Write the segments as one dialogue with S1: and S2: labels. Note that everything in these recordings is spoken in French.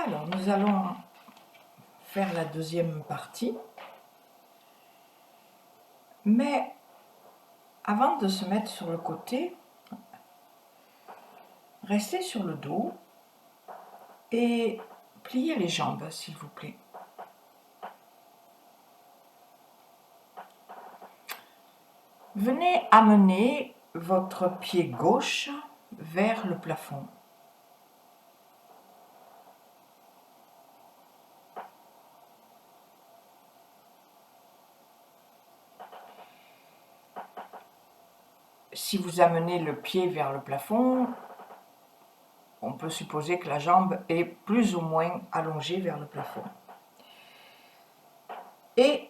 S1: Alors, nous allons faire la deuxième partie. Mais avant de se mettre sur le côté, restez sur le dos et pliez les jambes, s'il vous plaît. Venez amener votre pied gauche vers le plafond. Si vous amenez le pied vers le plafond, on peut supposer que la jambe est plus ou moins allongée vers le plafond. Et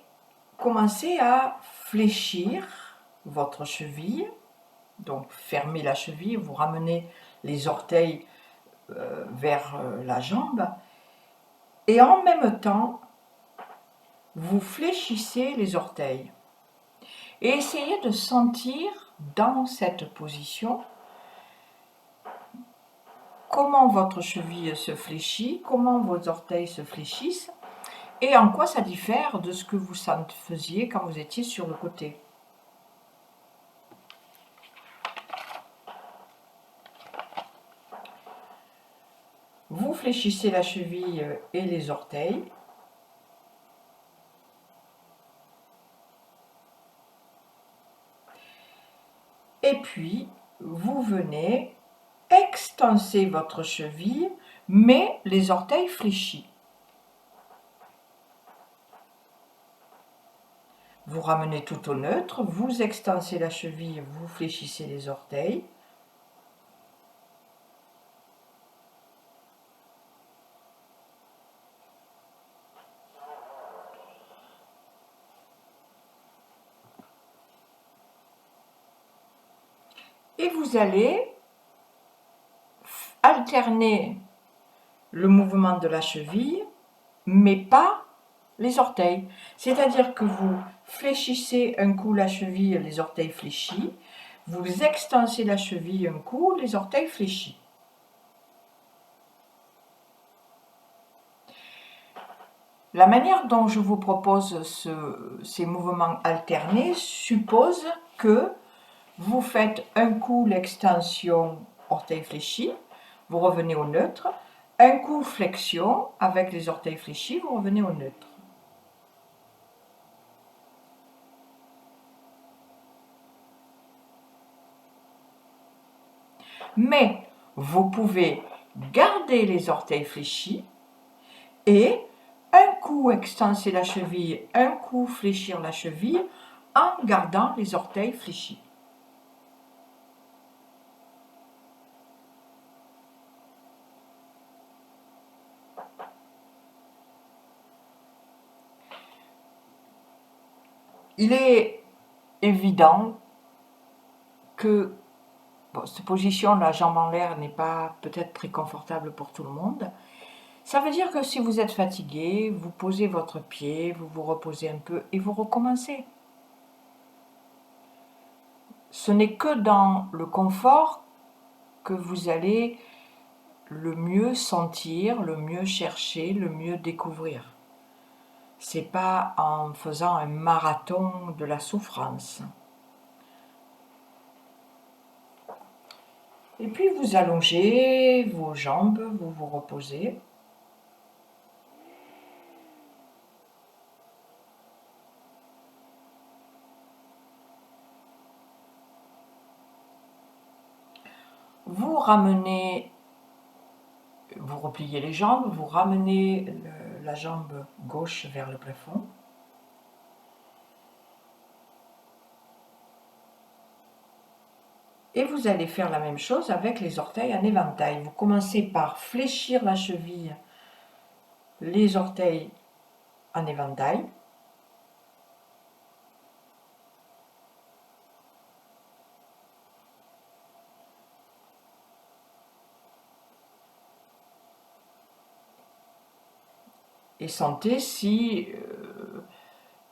S1: commencez à fléchir votre cheville. Donc fermez la cheville, vous ramenez les orteils vers la jambe. Et en même temps, vous fléchissez les orteils. Et essayez de sentir dans cette position comment votre cheville se fléchit, comment vos orteils se fléchissent et en quoi ça diffère de ce que vous faisiez quand vous étiez sur le côté. Vous fléchissez la cheville et les orteils. Et puis, vous venez extenser votre cheville, mais les orteils fléchis. Vous ramenez tout au neutre, vous extensez la cheville, vous fléchissez les orteils. Et vous allez alterner le mouvement de la cheville, mais pas les orteils. C'est-à-dire que vous fléchissez un coup la cheville, les orteils fléchis, vous extensez la cheville un coup, les orteils fléchis. La manière dont je vous propose ces mouvements alternés suppose que vous faites un coup l'extension orteil fléchi, vous revenez au neutre, un coup flexion avec les orteils fléchis, vous revenez au neutre. Mais vous pouvez garder les orteils fléchis et un coup extenser la cheville, un coup fléchir la cheville en gardant les orteils fléchis. Il est évident que cette position, la jambe en l'air, n'est pas peut-être très confortable pour tout le monde. Ça veut dire que si vous êtes fatigué, vous posez votre pied, vous vous reposez un peu et vous recommencez. Ce n'est que dans le confort que vous allez le mieux sentir, le mieux chercher, le mieux découvrir. C'est pas en faisant un marathon de la souffrance. Et puis vous allongez vos jambes, vous vous reposez. Vous ramenez, vous repliez les jambes, vous ramenez la jambe gauche vers le plafond. Et vous allez faire la même chose avec les orteils en éventail. Vous commencez par fléchir la cheville, les orteils en éventail. Et sentez si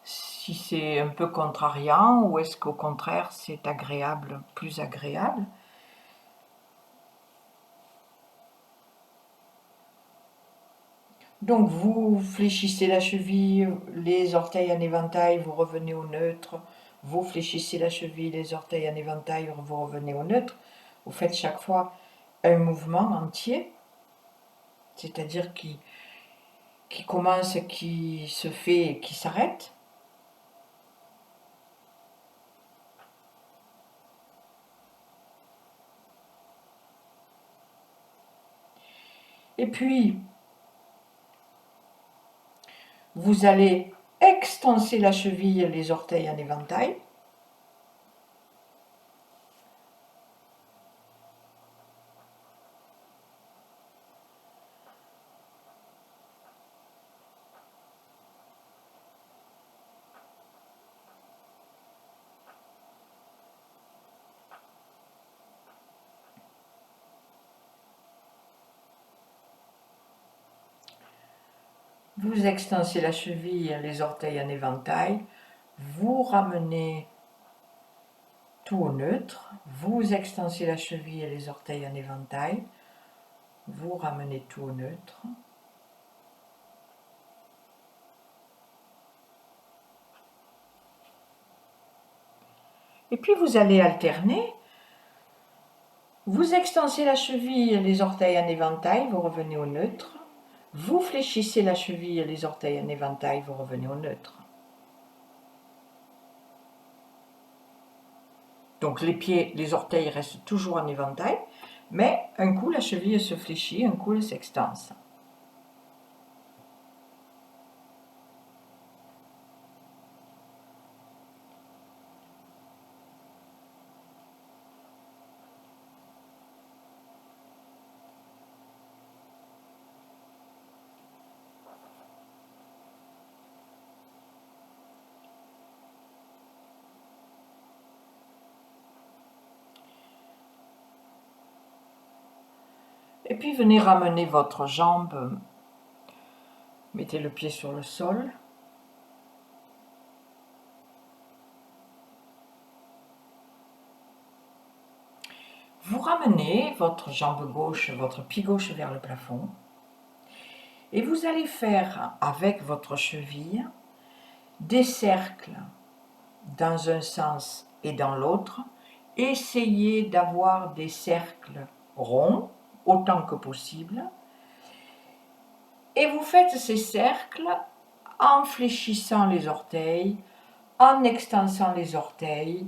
S1: c'est un peu contrariant ou est-ce qu'au contraire c'est agréable, plus agréable. Donc vous fléchissez la cheville, les orteils en éventail, vous revenez au neutre. Vous fléchissez la cheville, les orteils en éventail, vous revenez au neutre. Vous faites chaque fois un mouvement entier, c'est-à-dire qui commence, qui se fait et qui s'arrête. Et puis, vous allez extenser la cheville, les orteils en éventail. Vous extensez la cheville, les orteils en éventail. Vous ramenez tout au neutre. Vous extensez la cheville et les orteils en éventail. Vous ramenez tout au neutre. Et puis vous allez alterner. Vous extensez la cheville et les orteils en éventail, vous revenez au neutre. Vous fléchissez la cheville et les orteils en éventail, vous revenez au neutre. Donc les pieds, les orteils restent toujours en éventail, mais un coup la cheville se fléchit, un coup elle s'extense. Et puis venez ramener votre jambe, mettez le pied sur le sol. Vous ramenez votre jambe gauche, votre pied gauche vers le plafond. Et vous allez faire avec votre cheville des cercles dans un sens et dans l'autre. Essayez d'avoir des cercles ronds autant que possible. Et vous faites ces cercles en fléchissant les orteils, en extensant les orteils.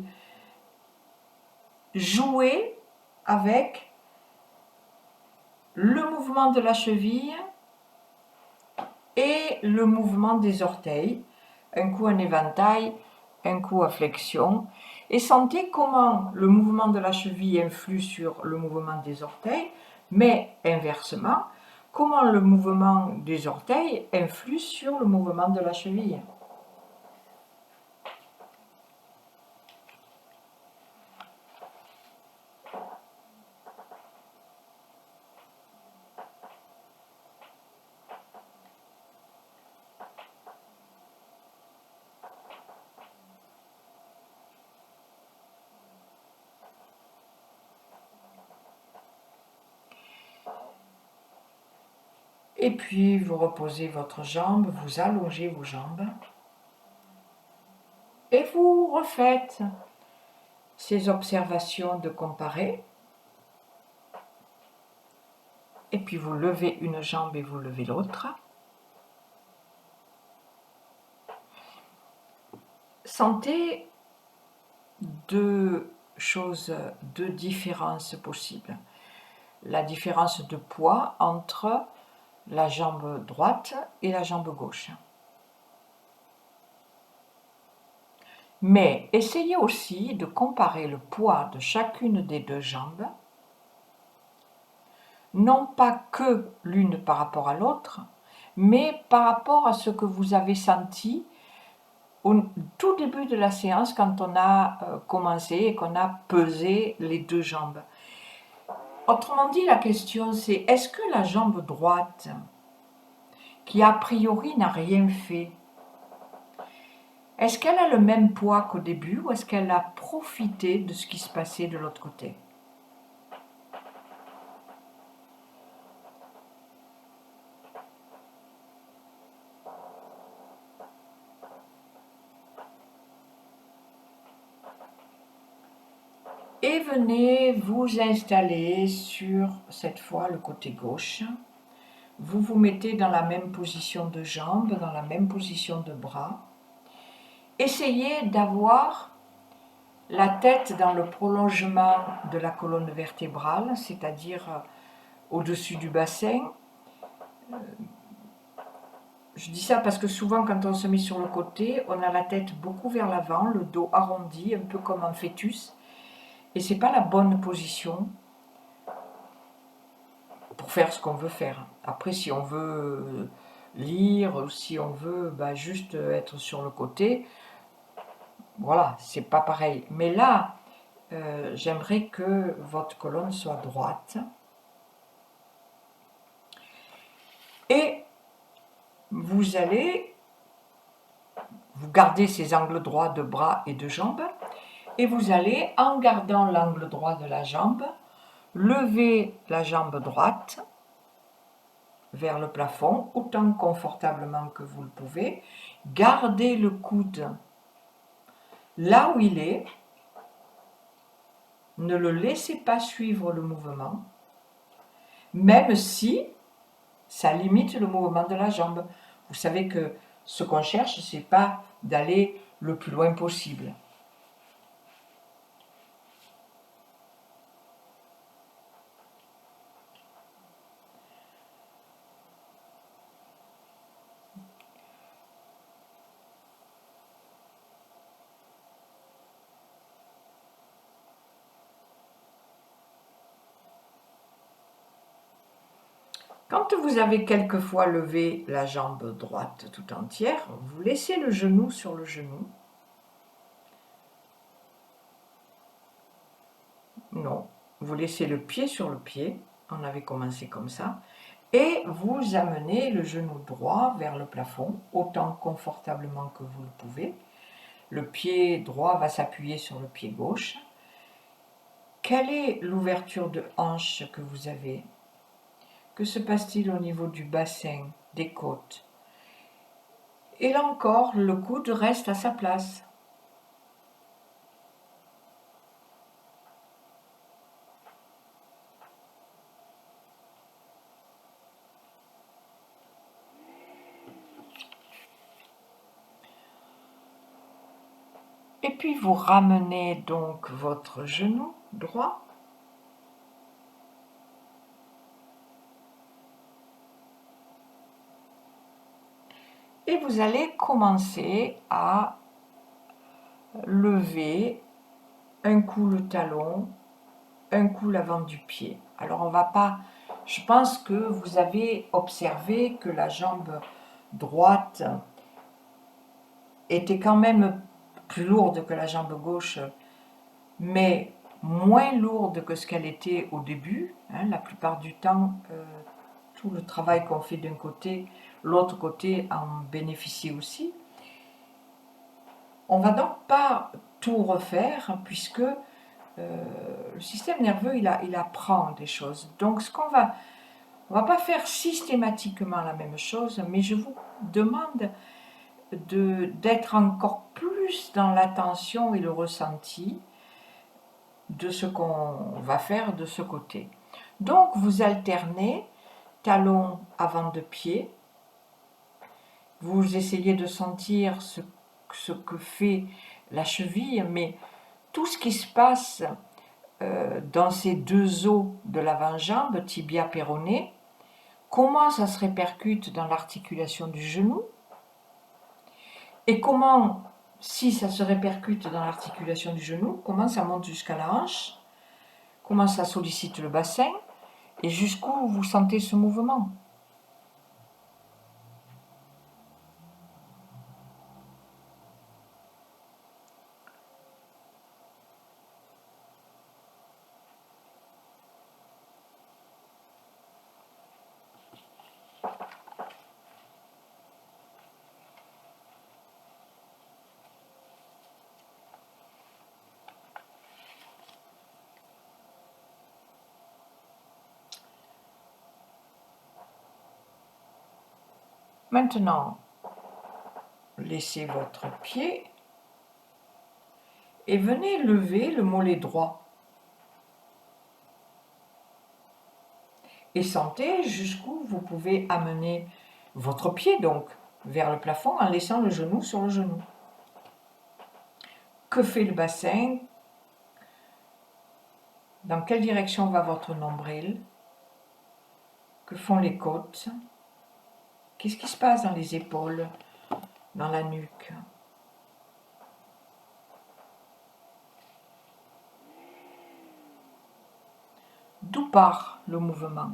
S1: Jouez avec le mouvement de la cheville et le mouvement des orteils. Un coup en éventail, un coup à flexion. Et sentez comment le mouvement de la cheville influe sur le mouvement des orteils, mais inversement, comment le mouvement des orteils influe sur le mouvement de la cheville. Et puis vous reposez votre jambe, vous allongez vos jambes et vous refaites ces observations de comparer. Et puis vous levez une jambe et vous levez l'autre. Sentez deux choses, deux différences possibles. La différence de poids entre la jambe droite et la jambe gauche. Mais essayez aussi de comparer le poids de chacune des deux jambes, non pas que l'une par rapport à l'autre, mais par rapport à ce que vous avez senti au tout début de la séance quand on a commencé et qu'on a pesé les deux jambes. Autrement dit, la question c'est, est-ce que la jambe droite, qui a priori n'a rien fait, est-ce qu'elle a le même poids qu'au début ou est-ce qu'elle a profité de ce qui se passait de l'autre côté? Et venez vous installer sur, cette fois, le côté gauche. Vous vous mettez dans la même position de jambes, dans la même position de bras. Essayez d'avoir la tête dans le prolongement de la colonne vertébrale, c'est-à-dire au-dessus du bassin. Je dis ça parce que souvent quand on se met sur le côté, on a la tête beaucoup vers l'avant, le dos arrondi, un peu comme un fœtus. Et c'est pas la bonne position pour faire ce qu'on veut faire. Après, si on veut lire, ou si on veut juste être sur le côté, voilà, c'est pas pareil. Mais là, j'aimerais que votre colonne soit droite. Et vous allez, vous gardez ces angles droits de bras et de jambes, et vous allez, en gardant l'angle droit de la jambe, lever la jambe droite vers le plafond, autant confortablement que vous le pouvez. Gardez le coude là où il est. Ne le laissez pas suivre le mouvement, même si ça limite le mouvement de la jambe. Vous savez que ce qu'on cherche, c'est pas d'aller le plus loin possible. Quand vous avez quelquefois levé la jambe droite tout entière, vous laissez le genou sur le genou. Non, vous laissez le pied sur le pied. On avait commencé comme ça. Et vous amenez le genou droit vers le plafond, autant confortablement que vous le pouvez. Le pied droit va s'appuyer sur le pied gauche. Quelle est l'ouverture de hanche que vous avez? Que se passe-t-il au niveau du bassin, des côtes? Et là encore, le coude reste à sa place. Et puis vous ramenez donc votre genou droit. Et vous allez commencer à lever un coup le talon, un coup l'avant du pied. Alors on va pas, je pense que vous avez observé que la jambe droite était quand même plus lourde que la jambe gauche, mais moins lourde que ce qu'elle était au début. La plupart du temps, tout le travail qu'on fait d'un côté, l'autre côté en bénéficie aussi. On va donc pas tout refaire puisque le système nerveux il apprend des choses. Donc on va pas faire systématiquement la même chose, mais je vous demande d'être encore plus dans l'attention et le ressenti de ce qu'on va faire de ce côté. Donc vous alternez talon avant de pied, vous essayez de sentir ce que fait la cheville, mais tout ce qui se passe dans ces deux os de l'avant-jambe, tibia péroné, comment ça se répercute dans l'articulation du genou et comment, si ça se répercute dans l'articulation du genou, comment ça monte jusqu'à la hanche, comment ça sollicite le bassin et jusqu'où vous sentez ce mouvement. Maintenant, laissez votre pied et venez lever le mollet droit. Et sentez jusqu'où vous pouvez amener votre pied donc vers le plafond en laissant le genou sur le genou. Que fait le bassin? Dans quelle direction va votre nombril? Que font les côtes? Qu'est-ce qui se passe dans les épaules, dans la nuque? D'où part le mouvement?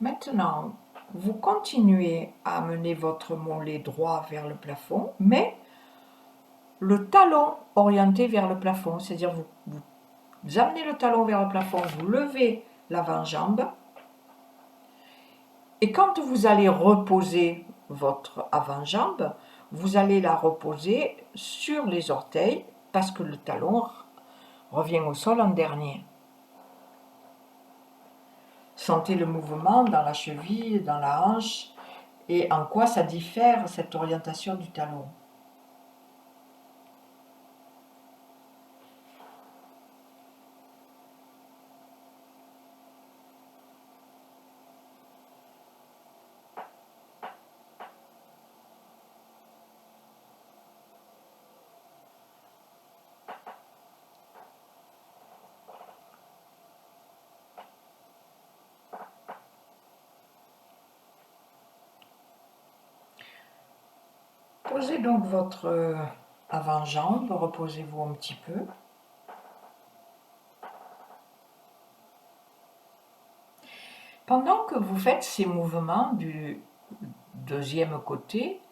S1: Maintenant, vous continuez à amener votre mollet droit vers le plafond, mais le talon orienté vers le plafond, c'est-à-dire vous amenez le talon vers le plafond, vous levez l'avant-jambe, et quand vous allez reposer votre avant-jambe, vous allez la reposer sur les orteils, parce que le talon revient au sol en dernier. Sentez le mouvement dans la cheville, dans la hanche, et en quoi ça diffère cette orientation du talon. Posez donc votre avant-jambe, reposez-vous un petit peu. Pendant que vous faites ces mouvements du deuxième côté,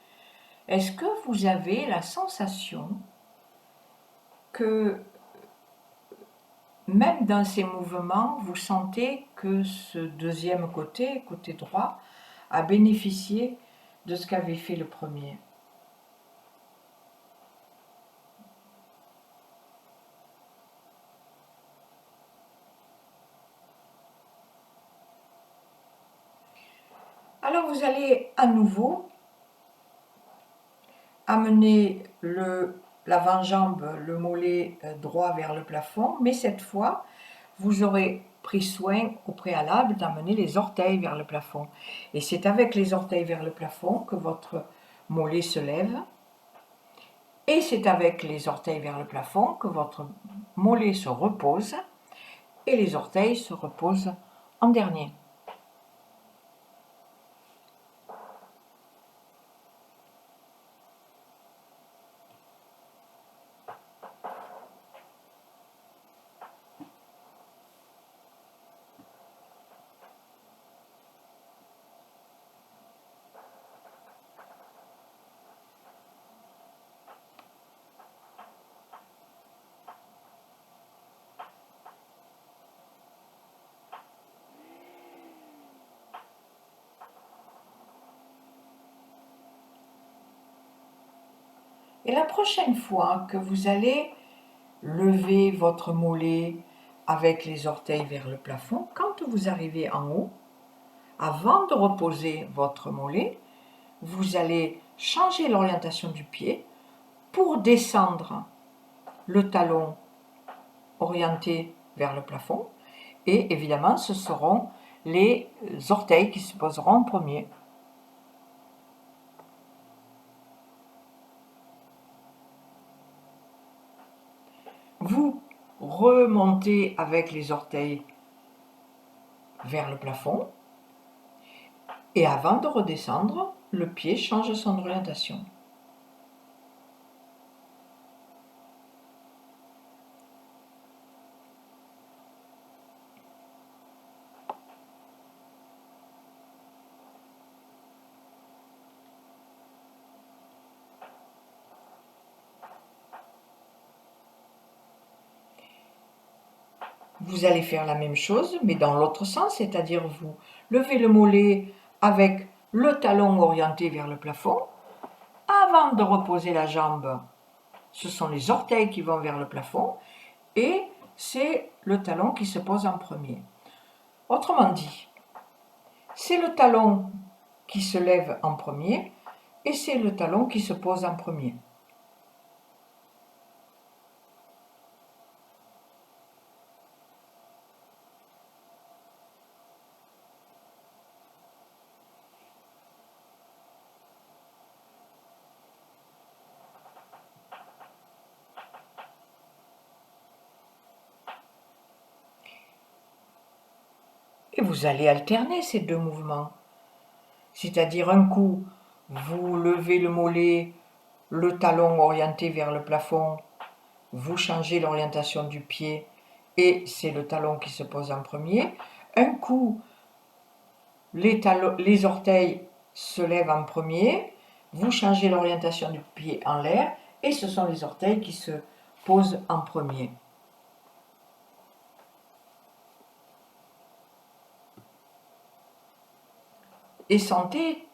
S1: est-ce que vous avez la sensation que même dans ces mouvements, vous sentez que ce deuxième côté, côté droit, a bénéficié de ce qu'avait fait le premier? Alors vous allez à nouveau amener l'avant-jambe, le mollet droit vers le plafond, mais cette fois, vous aurez pris soin au préalable d'amener les orteils vers le plafond. Et c'est avec les orteils vers le plafond que votre mollet se lève. Et c'est avec les orteils vers le plafond que votre mollet se repose et les orteils se reposent en dernier. Et la prochaine fois que vous allez lever votre mollet avec les orteils vers le plafond, quand vous arrivez en haut, avant de reposer votre mollet, vous allez changer l'orientation du pied pour descendre le talon orienté vers le plafond. Et évidemment, ce seront les orteils qui se poseront en premier. Vous remontez avec les orteils vers le plafond et avant de redescendre, le pied change son orientation. Vous allez faire la même chose, mais dans l'autre sens, c'est-à-dire vous levez le mollet avec le talon orienté vers le plafond. Avant de reposer la jambe, ce sont les orteils qui vont vers le plafond et c'est le talon qui se pose en premier. Autrement dit, C'est le talon qui se lève en premier et c'est le talon qui se pose en premier. Et vous allez alterner ces deux mouvements. C'est-à-dire un coup, vous levez le mollet, le talon orienté vers le plafond, vous changez l'orientation du pied et c'est le talon qui se pose en premier. Un coup, les orteils se lèvent en premier, vous changez l'orientation du pied en l'air et ce sont les orteils qui se posent en premier. Et sentez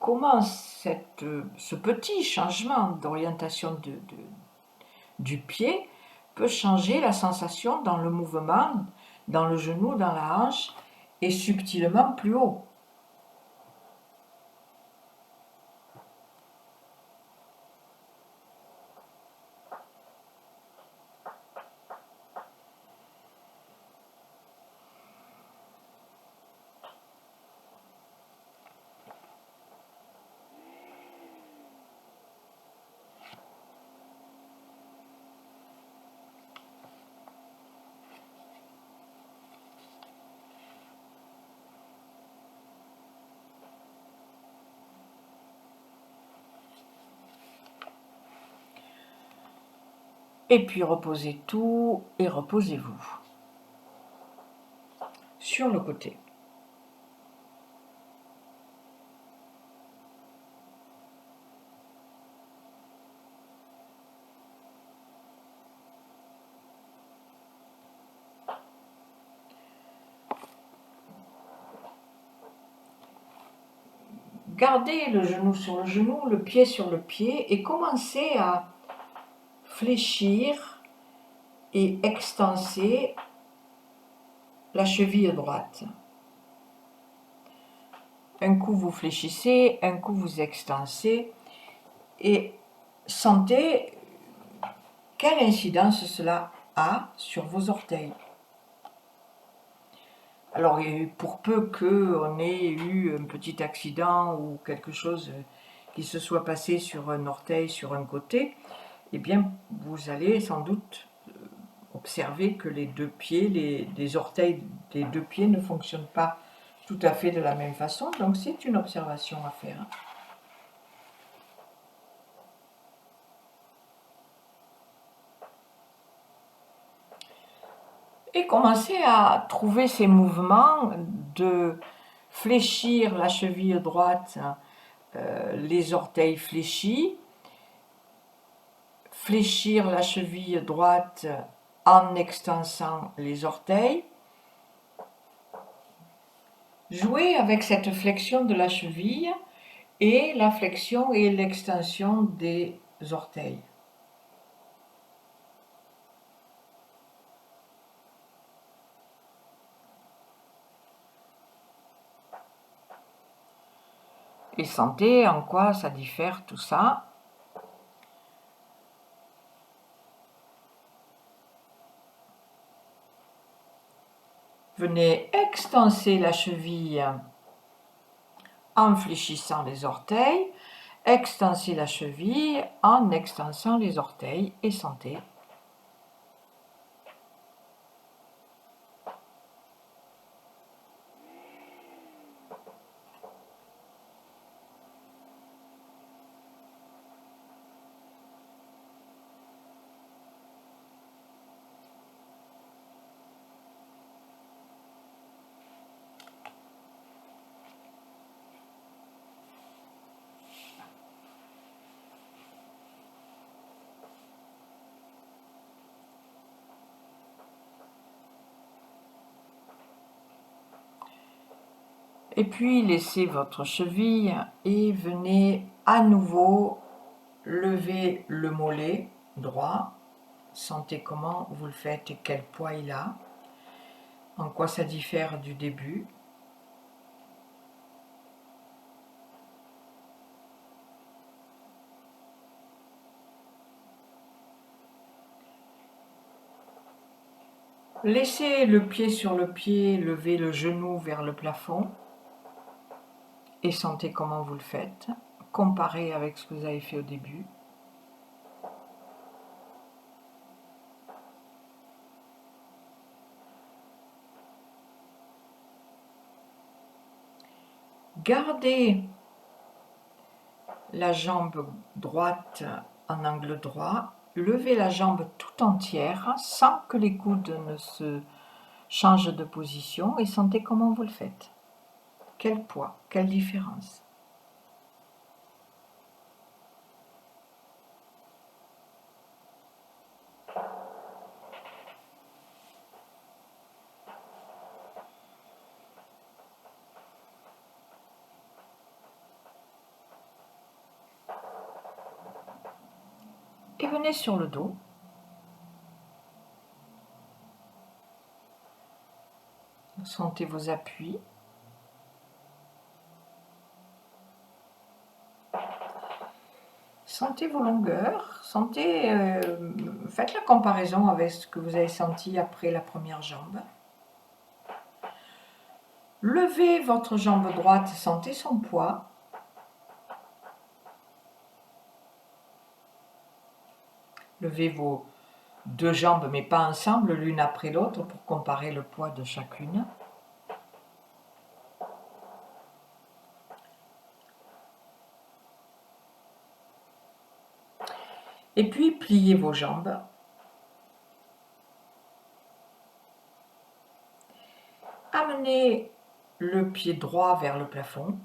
S1: comment ce petit changement d'orientation du pied peut changer la sensation dans le mouvement, dans le genou, dans la hanche et subtilement plus haut. Et puis reposez tout et reposez-vous sur le côté. Gardez le genou sur le genou, le pied sur le pied et commencez à fléchir et extenser la cheville droite. Un coup vous fléchissez, un coup vous extensez et sentez quelle incidence cela a sur vos orteils. Alors pour peu qu'on ait eu un petit accident ou quelque chose qui se soit passé sur un orteil, sur un côté, eh bien vous allez sans doute observer que les deux pieds, les orteils des deux pieds ne fonctionnent pas tout à fait de la même façon, donc c'est une observation à faire. Et commencez à trouver ces mouvements de fléchir la cheville droite, les orteils fléchis, fléchir la cheville droite en extensant les orteils. Jouez avec cette flexion de la cheville et la flexion et l'extension des orteils. Et sentez en quoi ça diffère tout ça. Venez extenser la cheville en fléchissant les orteils, extenser la cheville en extensant les orteils et sentez. Et puis laissez votre cheville et venez à nouveau lever le mollet droit. Sentez comment vous le faites et quel poids il a, en quoi ça diffère du début. Laissez le pied sur le pied, levez le genou vers le plafond et sentez comment vous le faites. Comparez avec ce que vous avez fait au début. Gardez la jambe droite en angle droit. Levez la jambe tout entière sans que les coudes ne se changent de position et sentez comment vous le faites. Quel poids, quelle différence. Et venez sur le dos. Sentez vos appuis. Sentez vos longueurs. Faites la comparaison avec ce que vous avez senti après la première jambe. Levez votre jambe droite, sentez son poids. Levez vos deux jambes, mais pas ensemble, l'une après l'autre, pour comparer le poids de chacune. Et puis, pliez vos jambes. Amenez le pied droit vers le plafond.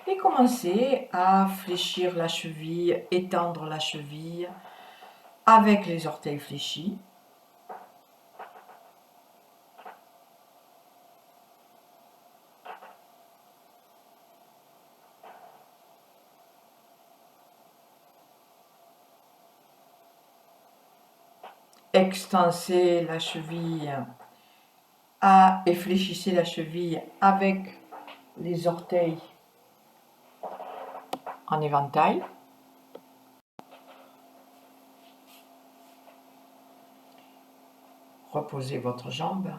S1: Et commencez à fléchir la cheville, étendre la cheville avec les orteils fléchis. Extensez la cheville et fléchissez la cheville avec les orteils en éventail. Reposez votre jambe.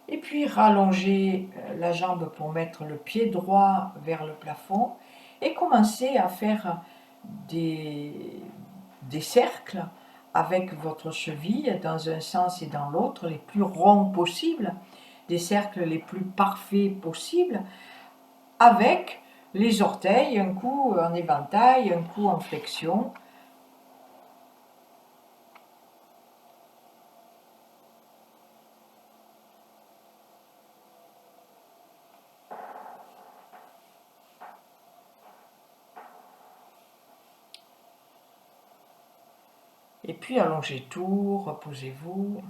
S1: Et puis rallongez la jambe pour mettre le pied droit vers le plafond et commencez à faire des cercles avec votre cheville dans un sens et dans l'autre, les plus ronds possibles, des cercles les plus parfaits possibles, avec les orteils, un coup en éventail, un coup en flexion. Et puis allongez tout, reposez-vous.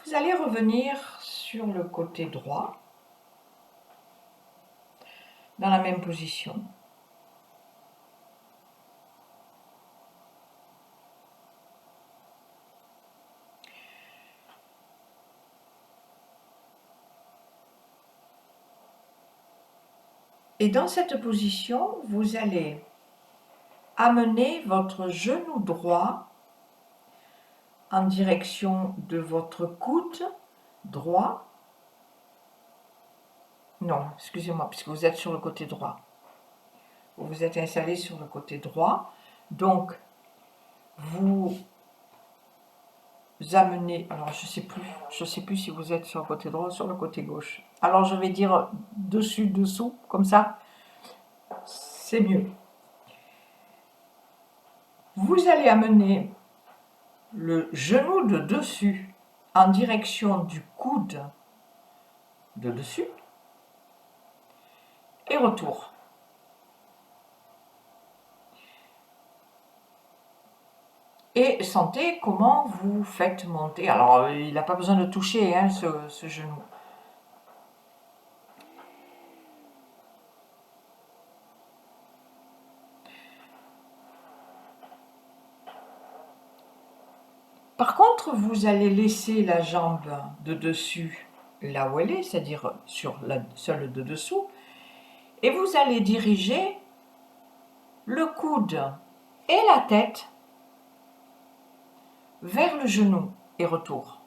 S1: Vous allez revenir sur le côté droit, dans la même position. Et dans cette position, vous allez amener votre genou droit en direction de votre coude droit. Non, excusez-moi, puisque vous êtes sur le côté droit. Vous vous êtes installé sur le côté droit. Donc, vous amenez, alors je sais plus si vous êtes sur le côté droit ou sur le côté gauche. Alors je vais dire dessus, dessous, comme ça, c'est mieux. Vous allez amener le genou de dessus en direction du coude de dessus et retour. Et sentez comment vous faites monter. Alors, il n'a pas besoin de toucher hein, ce genou. Par contre, vous allez laisser la jambe de dessus là où elle est, c'est-à-dire sur celle de dessous, et vous allez diriger le coude et la tête vers le genou et retour.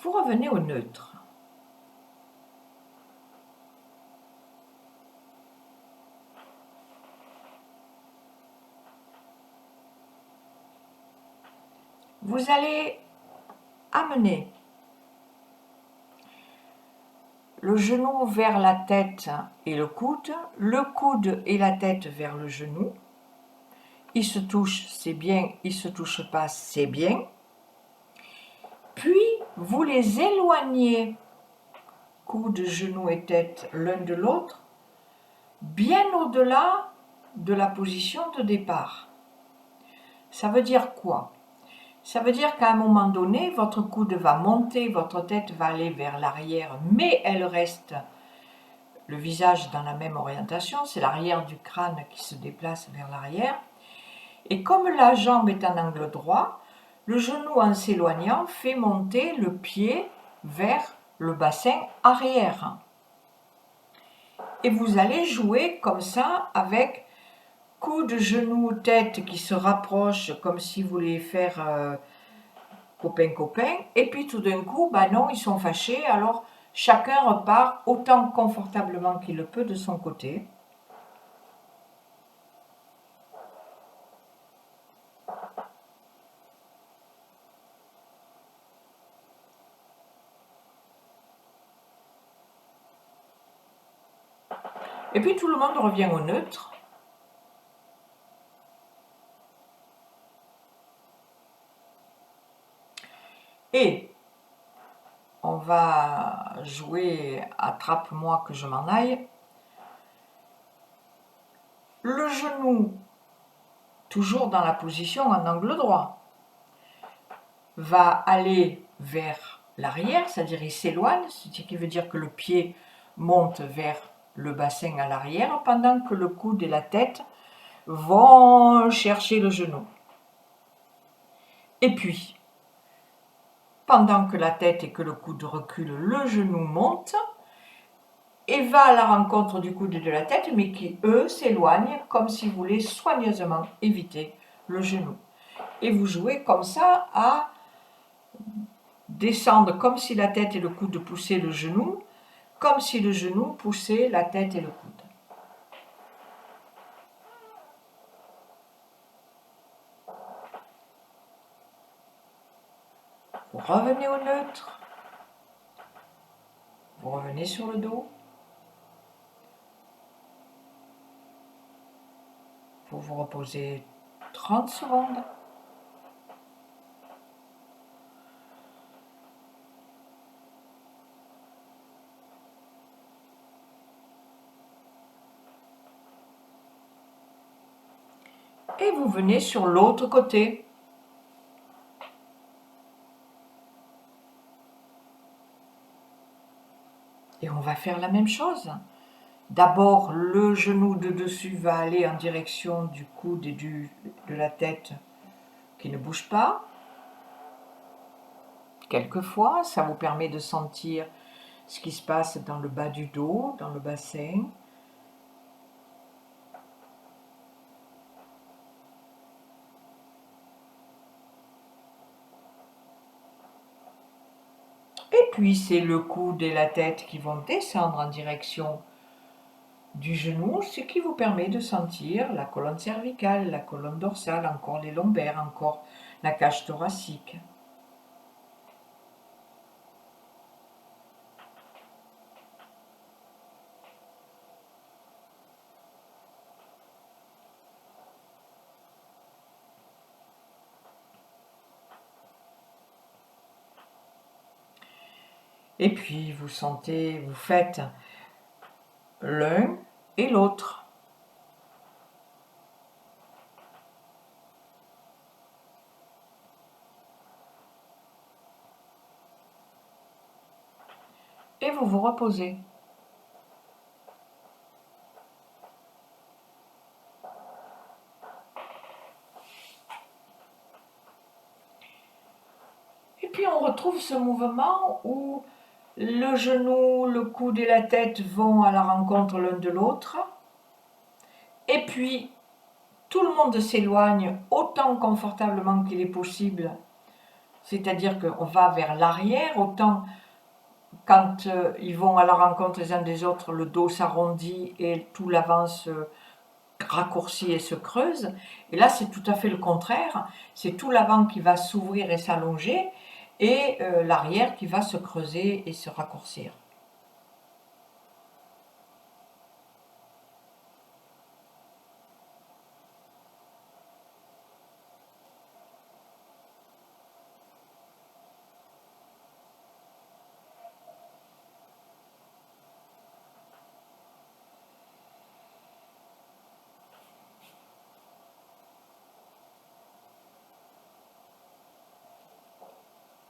S1: Vous revenez au neutre. Vous allez amener le genou vers la tête et le coude et la tête vers le genou. Ils se touchent, c'est bien, ils ne se touchent pas, c'est bien. Puis, vous les éloignez, coude, genou et tête l'un de l'autre, bien au-delà de la position de départ. Ça veut dire quoi? Ça veut dire qu'à un moment donné, votre coude va monter, votre tête va aller vers l'arrière, mais elle reste le visage dans la même orientation, c'est l'arrière du crâne qui se déplace vers l'arrière. Et comme la jambe est en angle droit, le genou en s'éloignant fait monter le pied vers le bassin arrière. Et vous allez jouer comme ça avec coude, genou, tête qui se rapprochent comme si vous vouliez faire copain-copain. Et puis tout d'un coup, bah non, ils sont fâchés. Alors chacun repart autant confortablement qu'il le peut de son côté. Et puis tout le monde revient au neutre. Et on va jouer attrape-moi que je m'en aille. Le genou, toujours dans la position en angle droit, va aller vers l'arrière, c'est-à-dire il s'éloigne, ce qui veut dire que le pied monte vers le bassin à l'arrière, pendant que le coude et la tête vont chercher le genou. Et puis, pendant que la tête et que le coude reculent, le genou monte et va à la rencontre du coude et de la tête, mais qui, eux, s'éloignent comme si vous voulez soigneusement éviter le genou. Et vous jouez comme ça à descendre comme si la tête et le coude poussaient le genou, comme si le genou poussait la tête et le coude. Vous revenez au neutre. Vous revenez sur le dos. Vous vous reposez 30 secondes. Et vous venez sur l'autre côté. Et on va faire la même chose. D'abord, le genou de dessus va aller en direction du coude et de la tête qui ne bouge pas. Quelquefois, ça vous permet de sentir ce qui se passe dans le bas du dos, dans le bassin. Et puis, c'est le coude et la tête qui vont descendre en direction du genou, ce qui vous permet de sentir la colonne cervicale, la colonne dorsale, encore les lombaires, encore la cage thoracique. Et puis vous sentez, vous faites l'un et l'autre. Et vous vous reposez. Et puis on retrouve ce mouvement où le genou, le coude et la tête vont à la rencontre l'un de l'autre. Et puis tout le monde s'éloigne autant confortablement qu'il est possible. C'est-à-dire qu'on va vers l'arrière, autant quand ils vont à la rencontre les uns des autres, le dos s'arrondit et tout l'avant se raccourcit et se creuse. Et là, c'est tout à fait le contraire. C'est tout l'avant qui va s'ouvrir et s'allonger et l'arrière qui va se creuser et se raccourcir.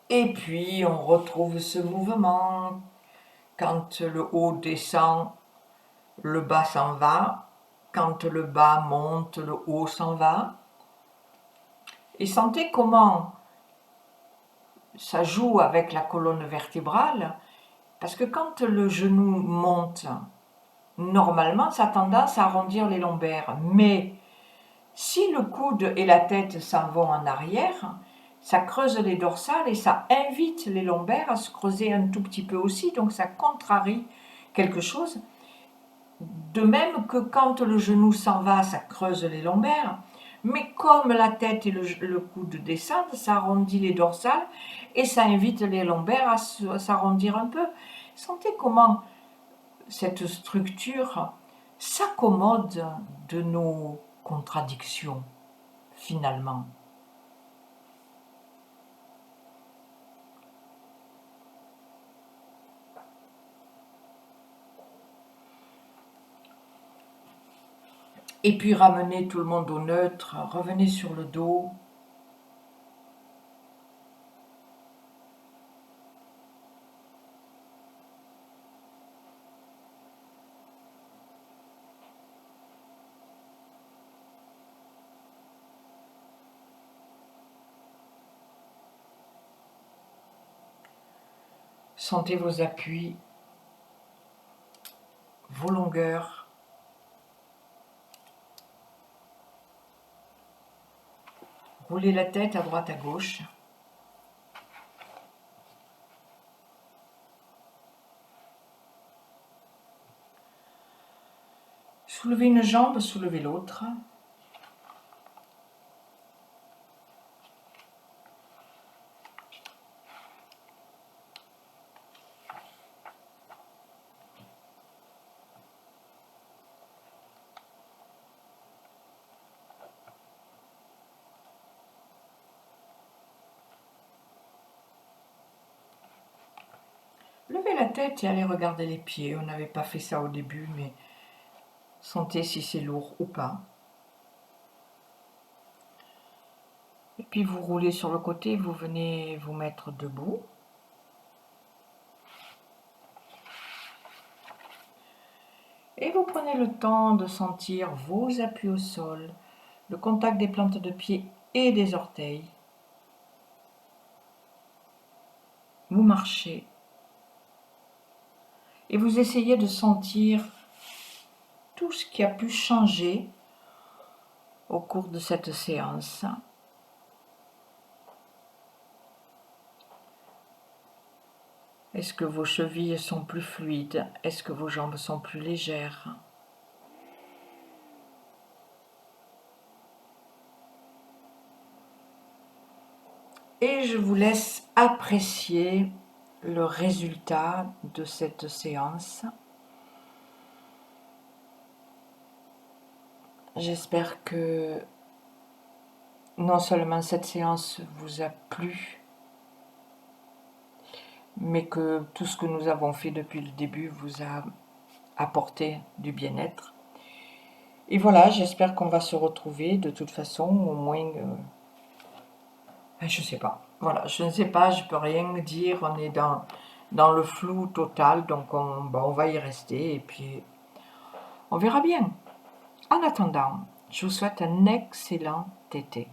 S1: Et puis, on retrouve ce mouvement. Quand le haut descend, le bas s'en va. Quand le bas monte, le haut s'en va. Et sentez comment ça joue avec la colonne vertébrale, parce que quand le genou monte, normalement, ça a tendance à arrondir les lombaires. Mais si le coude et la tête s'en vont en arrière, ça creuse les dorsales et ça invite les lombaires à se creuser un tout petit peu aussi, donc ça contrarie quelque chose. De même que quand le genou s'en va, ça creuse les lombaires, mais comme la tête et le coude descendent, ça arrondit les dorsales et ça invite les lombaires à s'arrondir un peu. Sentez comment cette structure s'accommode de nos contradictions, finalement. Et puis ramenez tout le monde au neutre, revenez sur le dos. Sentez vos appuis, vos longueurs. Roulez la tête à droite à gauche. Soulevez une jambe, soulevez l'autre. Levez la tête et allez regarder les pieds. On n'avait pas fait ça au début, mais sentez si c'est lourd ou pas. Et puis vous roulez sur le côté, vous venez vous mettre debout. Et vous prenez le temps de sentir vos appuis au sol, le contact des plantes de pied et des orteils. Vous marchez. Et vous essayez de sentir tout ce qui a pu changer au cours de cette séance. Est-ce que vos chevilles sont plus fluides? Est-ce que vos jambes sont plus légères? Et je vous laisse apprécier le résultat de cette séance. J'espère que non seulement cette séance vous a plu, mais que tout ce que nous avons fait depuis le début vous a apporté du bien-être. Et voilà, j'espère qu'on va se retrouver de toute façon, au moins, je sais pas. Voilà, je ne sais pas, je peux rien dire, on est dans le flou total, donc on va y rester et puis on verra bien. En attendant, je vous souhaite un excellent été.